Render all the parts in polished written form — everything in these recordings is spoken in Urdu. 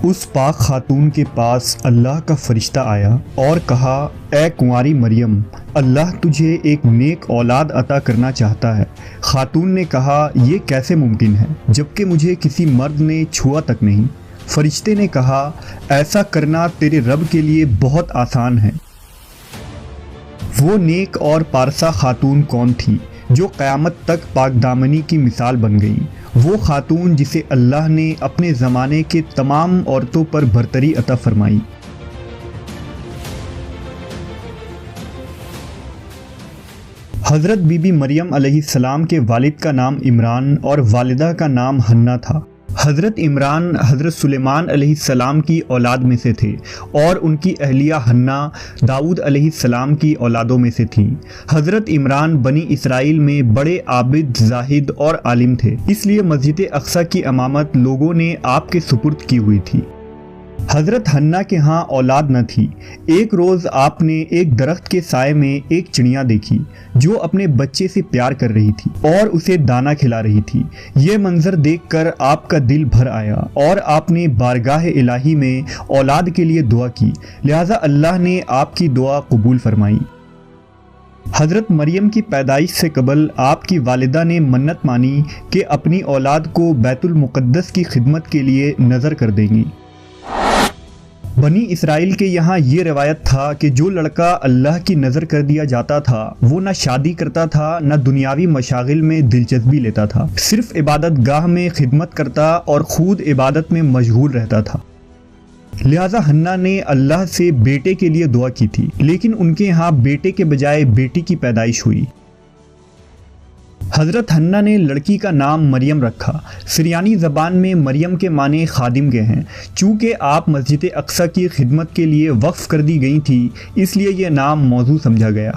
اس پاک خاتون کے پاس اللہ کا فرشتہ آیا اور کہا، اے کنواری مریم، اللہ تجھے ایک نیک اولاد عطا کرنا چاہتا ہے۔ خاتون نے کہا، یہ کیسے ممکن ہے جبکہ مجھے کسی مرد نے چھوا تک نہیں۔ فرشتے نے کہا، ایسا کرنا تیرے رب کے لیے بہت آسان ہے۔ وہ نیک اور پارسا خاتون کون تھی جو قیامت تک پاک دامنی کی مثال بن گئی؟ وہ خاتون جسے اللہ نے اپنے زمانے کے تمام عورتوں پر برتری عطا فرمائی۔ حضرت بی بی مریم علیہ السلام کے والد کا نام عمران اور والدہ کا نام حنہ تھا۔ حضرت عمران حضرت سلیمان علیہ السلام کی اولاد میں سے تھے اور ان کی اہلیہ حنہ داؤد علیہ السلام کی اولادوں میں سے تھیں۔ حضرت عمران بنی اسرائیل میں بڑے عابد، زاہد اور عالم تھے، اس لیے مسجد اقصی کی امامت لوگوں نے آپ کے سپرد کی ہوئی تھی۔ حضرت حنہ کے ہاں اولاد نہ تھی۔ ایک روز آپ نے ایک درخت کے سائے میں ایک چڑیا دیکھی جو اپنے بچے سے پیار کر رہی تھی اور اسے دانہ کھلا رہی تھی۔ یہ منظر دیکھ کر آپ کا دل بھر آیا اور آپ نے بارگاہ الہی میں اولاد کے لیے دعا کی، لہٰذا اللہ نے آپ کی دعا قبول فرمائی۔ حضرت مریم کی پیدائش سے قبل آپ کی والدہ نے منت مانی کہ اپنی اولاد کو بیت المقدس کی خدمت کے لیے نذر کر دیں گی۔ بنی اسرائیل کے یہاں یہ روایت تھا کہ جو لڑکا اللہ کی نظر کر دیا جاتا تھا وہ نہ شادی کرتا تھا نہ دنیاوی مشاغل میں دلچسپی لیتا تھا، صرف عبادت گاہ میں خدمت کرتا اور خود عبادت میں مشغول رہتا تھا۔ لہٰذا حنہ نے اللہ سے بیٹے کے لیے دعا کی تھی، لیکن ان کے ہاں بیٹے کے بجائے بیٹی کی پیدائش ہوئی۔ حضرت حنہ نے لڑکی کا نام مریم رکھا۔ سریانی زبان میں مریم کے معنی خادم کے ہیں۔ چونکہ آپ مسجد اقصی کی خدمت کے لیے وقف کر دی گئی تھی، اس لیے یہ نام موزوں سمجھا گیا۔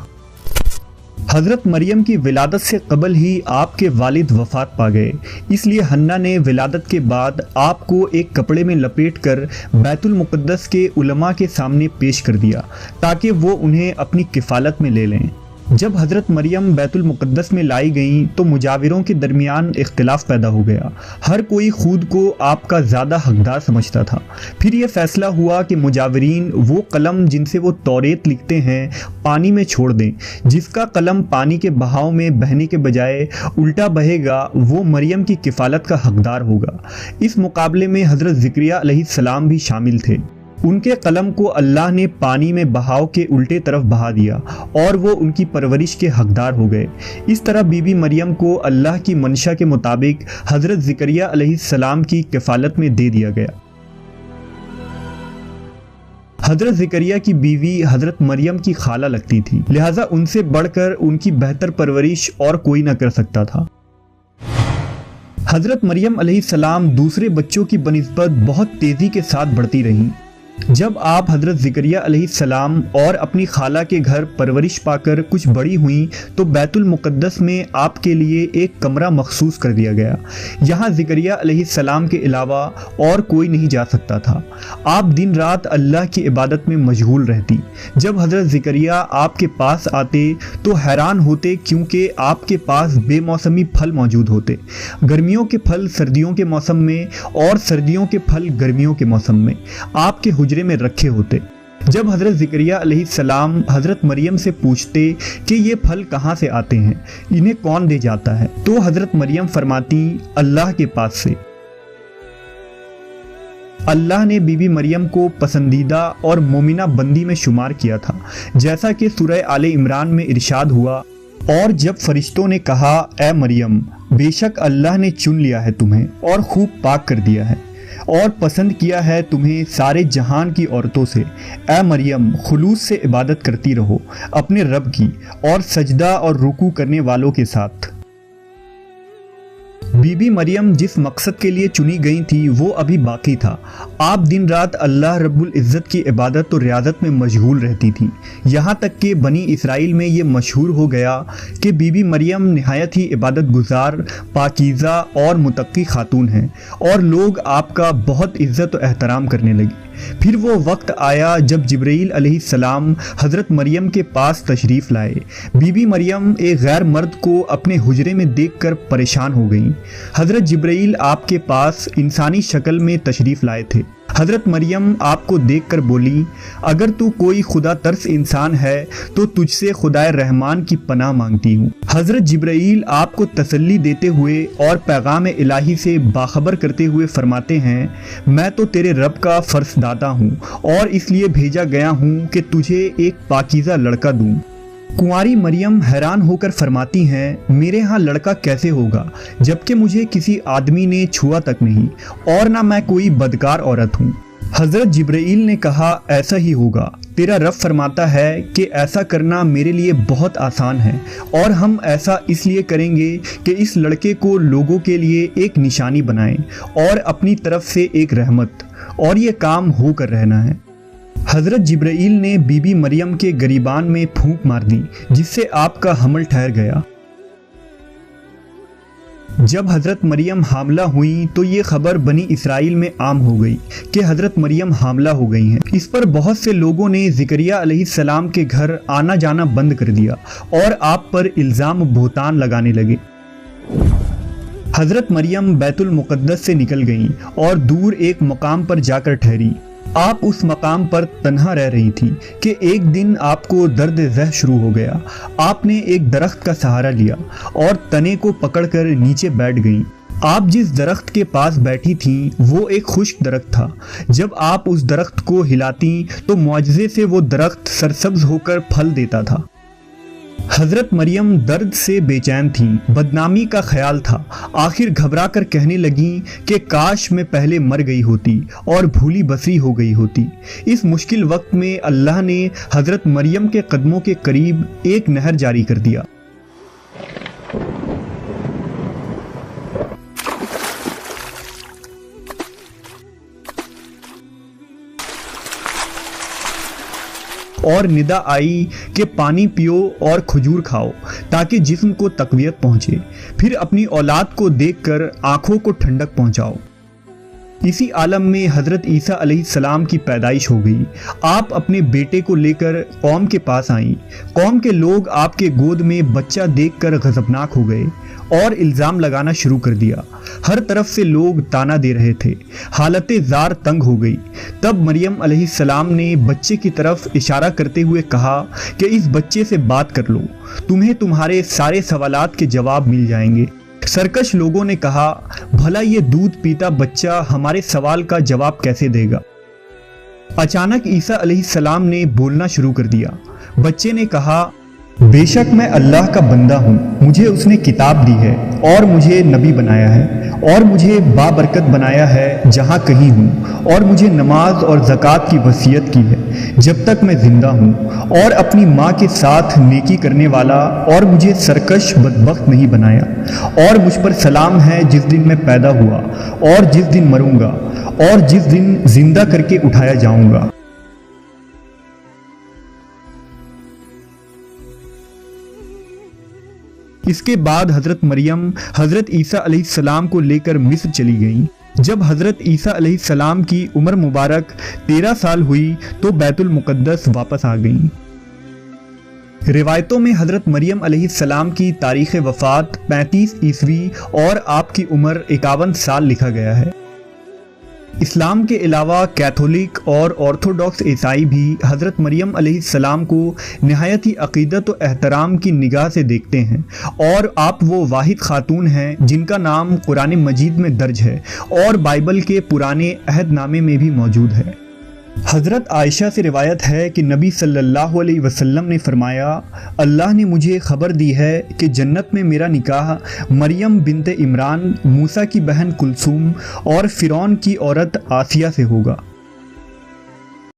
حضرت مریم کی ولادت سے قبل ہی آپ کے والد وفات پا گئے، اس لیے حنہ نے ولادت کے بعد آپ کو ایک کپڑے میں لپیٹ کر بیت المقدس کے علماء کے سامنے پیش کر دیا تاکہ وہ انہیں اپنی کفالت میں لے لیں۔ جب حضرت مریم بیت المقدس میں لائی گئیں تو مجاوروں کے درمیان اختلاف پیدا ہو گیا۔ ہر کوئی خود کو آپ کا زیادہ حقدار سمجھتا تھا۔ پھر یہ فیصلہ ہوا کہ مجاورین وہ قلم جن سے وہ توریت لکھتے ہیں پانی میں چھوڑ دیں۔ جس کا قلم پانی کے بہاؤ میں بہنے کے بجائے الٹا بہے گا وہ مریم کی کفالت کا حقدار ہوگا۔ اس مقابلے میں حضرت زکریا علیہ السلام بھی شامل تھے۔ ان کے قلم کو اللہ نے پانی میں بہاؤ کے الٹے طرف بہا دیا اور وہ ان کی پرورش کے حقدار ہو گئے۔ اس طرح بی بی مریم کو اللہ کی منشا کے مطابق حضرت زکریا علیہ السلام کی کفالت میں دے دیا گیا۔ حضرت زکریا کی بیوی حضرت مریم کی خالہ لگتی تھی، لہٰذا ان سے بڑھ کر ان کی بہتر پرورش اور کوئی نہ کر سکتا تھا۔ حضرت مریم علیہ السلام دوسرے بچوں کی بنسبت بہت تیزی کے ساتھ بڑھتی رہیں۔ جب آپ حضرت زکریا علیہ السلام اور اپنی خالہ کے گھر پرورش پا کر کچھ بڑی ہوئیں تو بیت المقدس میں آپ کے لیے ایک کمرہ مخصوص کر دیا گیا۔ یہاں زکریا علیہ السلام کے علاوہ اور کوئی نہیں جا سکتا تھا۔ آپ دن رات اللہ کی عبادت میں مشغول رہتی۔ جب حضرت زکریا آپ کے پاس آتے تو حیران ہوتے کیونکہ آپ کے پاس بے موسمی پھل موجود ہوتے، گرمیوں کے پھل سردیوں کے موسم میں اور سردیوں کے پھل گرمیوں کے موسم میں آپ کے حجرے میں رکھے ہوتے۔ جب حضرت زکریا علیہ السلام حضرت مریم سے پوچھتے کہ یہ پھل کہاں سے آتے ہیں، انہیں کون دے جاتا ہے، تو حضرت مریم فرماتی، اللہ کے پاس سے۔ اللہ نے بی بی مریم کو پسندیدہ اور مومنہ بندی میں شمار کیا تھا، جیسا کہ سورہ آل عمران میں ارشاد ہوا، اور جب فرشتوں نے کہا، اے مریم، بے شک اللہ نے چن لیا ہے تمہیں اور خوب پاک کر دیا ہے اور پسند کیا ہے تمہیں سارے جہان کی عورتوں سے، اے مریم خلوص سے عبادت کرتی رہو اپنے رب کی اور سجدہ اور رکوع کرنے والوں کے ساتھ۔ بی بی مریم جس مقصد کے لیے چنی گئی تھی وہ ابھی باقی تھا۔ آپ دن رات اللہ رب العزت کی عبادت و ریاضت میں مشغول رہتی تھیں، یہاں تک کہ بنی اسرائیل میں یہ مشہور ہو گیا کہ بی بی مریم نہایت ہی عبادت گزار، پاکیزہ اور متقی خاتون ہیں، اور لوگ آپ کا بہت عزت و احترام کرنے لگے۔ پھر وہ وقت آیا جب جبرائیل علیہ السلام حضرت مریم کے پاس تشریف لائے۔ بی بی مریم ایک غیر مرد کو اپنے حجرے میں دیکھ کر پریشان ہو گئیں۔ حضرت جبرائیل آپ کے پاس انسانی شکل میں تشریف لائے تھے۔ حضرت مریم آپ کو دیکھ کر بولی، اگر تو کوئی خدا ترس انسان ہے تو تجھ سے خدائے رحمان کی پناہ مانگتی ہوں۔ حضرت جبرائیل آپ کو تسلی دیتے ہوئے اور پیغام الہی سے باخبر کرتے ہوئے فرماتے ہیں، میں تو تیرے رب کا فرس داتا ہوں اور اس لیے بھیجا گیا ہوں کہ تجھے ایک پاکیزہ لڑکا دوں۔ کنواری مریم حیران ہو کر فرماتی ہیں، میرے ہاں لڑکا کیسے ہوگا جبکہ مجھے کسی آدمی نے چھوا تک نہیں اور نہ میں کوئی بدکار عورت ہوں۔ حضرت جبرائیل نے کہا، ایسا ہی ہوگا، تیرا رب فرماتا ہے کہ ایسا کرنا میرے لیے بہت آسان ہے، اور ہم ایسا اس لیے کریں گے کہ اس لڑکے کو لوگوں کے لیے ایک نشانی بنائیں اور اپنی طرف سے ایک رحمت، اور یہ کام ہو کر رہنا ہے۔ حضرت جبرائیل نے بی بی مریم کے گریبان میں پھونک مار دی جس سے آپ کا حمل ٹھہر گیا۔ جب حضرت مریم حاملہ ہوئیں تو یہ خبر بنی اسرائیل میں عام ہو گئی کہ حضرت مریم حاملہ ہو گئی ہیں۔ اس پر بہت سے لوگوں نے زکریا علیہ السلام کے گھر آنا جانا بند کر دیا اور آپ پر الزام بہتان لگانے لگے۔ حضرت مریم بیت المقدس سے نکل گئیں اور دور ایک مقام پر جا کر ٹھہری۔ آپ اس مقام پر تنہا رہ رہی تھی کہ ایک دن آپ کو درد ذہ شروع ہو گیا۔ آپ نے ایک درخت کا سہارا لیا اور تنے کو پکڑ کر نیچے بیٹھ گئیں۔ آپ جس درخت کے پاس بیٹھی تھیں وہ ایک خشک درخت تھا۔ جب آپ اس درخت کو ہلاتیں تو معجزے سے وہ درخت سرسبز ہو کر پھل دیتا تھا۔ حضرت مریم درد سے بے چین تھیں، بدنامی کا خیال تھا۔ آخر گھبرا کر کہنے لگیں کہ کاش میں پہلے مر گئی ہوتی اور بھولی بسری ہو گئی ہوتی۔ اس مشکل وقت میں اللہ نے حضرت مریم کے قدموں کے قریب ایک نہر جاری کر دیا۔ اور ندا آئی کہ پانی پیو اور کھجور کھاؤ تاکہ جسم کو تقویت پہنچے، پھر اپنی اولاد کو دیکھ کر آنکھوں کو ٹھنڈک پہنچاؤ۔ اسی عالم میں حضرت عیسیٰ علیہ السلام کی پیدائش ہو گئی۔ آپ اپنے بیٹے کو لے کر قوم کے پاس آئیں۔ قوم کے لوگ آپ کے گود میں بچہ دیکھ کر غضبناک ہو گئے اور الزام لگانا شروع کر دیا۔ ہر طرف سے لوگ تانا دے رہے تھے۔ حالت زار تنگ ہو گئی۔ تب مریم علیہ السلام نے بچے کی طرف اشارہ کرتے ہوئے کہا کہ اس بچے سے بات کر لو، تمہیں تمہارے سارے سوالات کے جواب مل جائیں گے۔ سرکش لوگوں نے کہا، بھلا یہ دودھ پیتا بچہ ہمارے سوال کا جواب کیسے دے گا؟ اچانک عیسیٰ علیہ السلام نے بولنا شروع کر دیا۔ بچے نے کہا، بے شک میں اللہ کا بندہ ہوں، مجھے اس نے کتاب دی ہے اور مجھے نبی بنایا ہے اور مجھے بابرکت بنایا ہے جہاں کہیں ہوں، اور مجھے نماز اور زکوٰۃ کی وصیت کی ہے جب تک میں زندہ ہوں، اور اپنی ماں کے ساتھ نیکی کرنے والا، اور مجھے سرکش بدبخت نہیں بنایا، اور مجھ پر سلام ہے جس دن میں پیدا ہوا اور جس دن مروں گا اور جس دن زندہ کر کے اٹھایا جاؤں گا۔ اس کے بعد حضرت مریم حضرت عیسیٰ علیہ السلام کو لے کر مصر چلی گئیں۔ جب حضرت عیسیٰ علیہ السلام کی عمر مبارک 13 سال ہوئی تو بیت المقدس واپس آ گئیں۔ روایتوں میں حضرت مریم علیہ السلام کی تاریخ وفات 35 عیسوی اور آپ کی عمر 51 سال لکھا گیا ہے۔ اسلام کے علاوہ کیتھولک اور آرتھوڈاکس عیسائی بھی حضرت مریم علیہ السلام کو نہایت ہی عقیدت و احترام کی نگاہ سے دیکھتے ہیں، اور آپ وہ واحد خاتون ہیں جن کا نام قرآن مجید میں درج ہے اور بائبل کے پرانے عہد نامے میں بھی موجود ہے۔ حضرت عائشہ سے روایت ہے کہ نبی صلی اللہ علیہ وسلم نے فرمایا، اللہ نے مجھے خبر دی ہے کہ جنت میں میرا نکاح مریم بنت عمران، موسیٰ کی بہن کلثوم اور فرعون کی عورت آسیہ سے ہوگا۔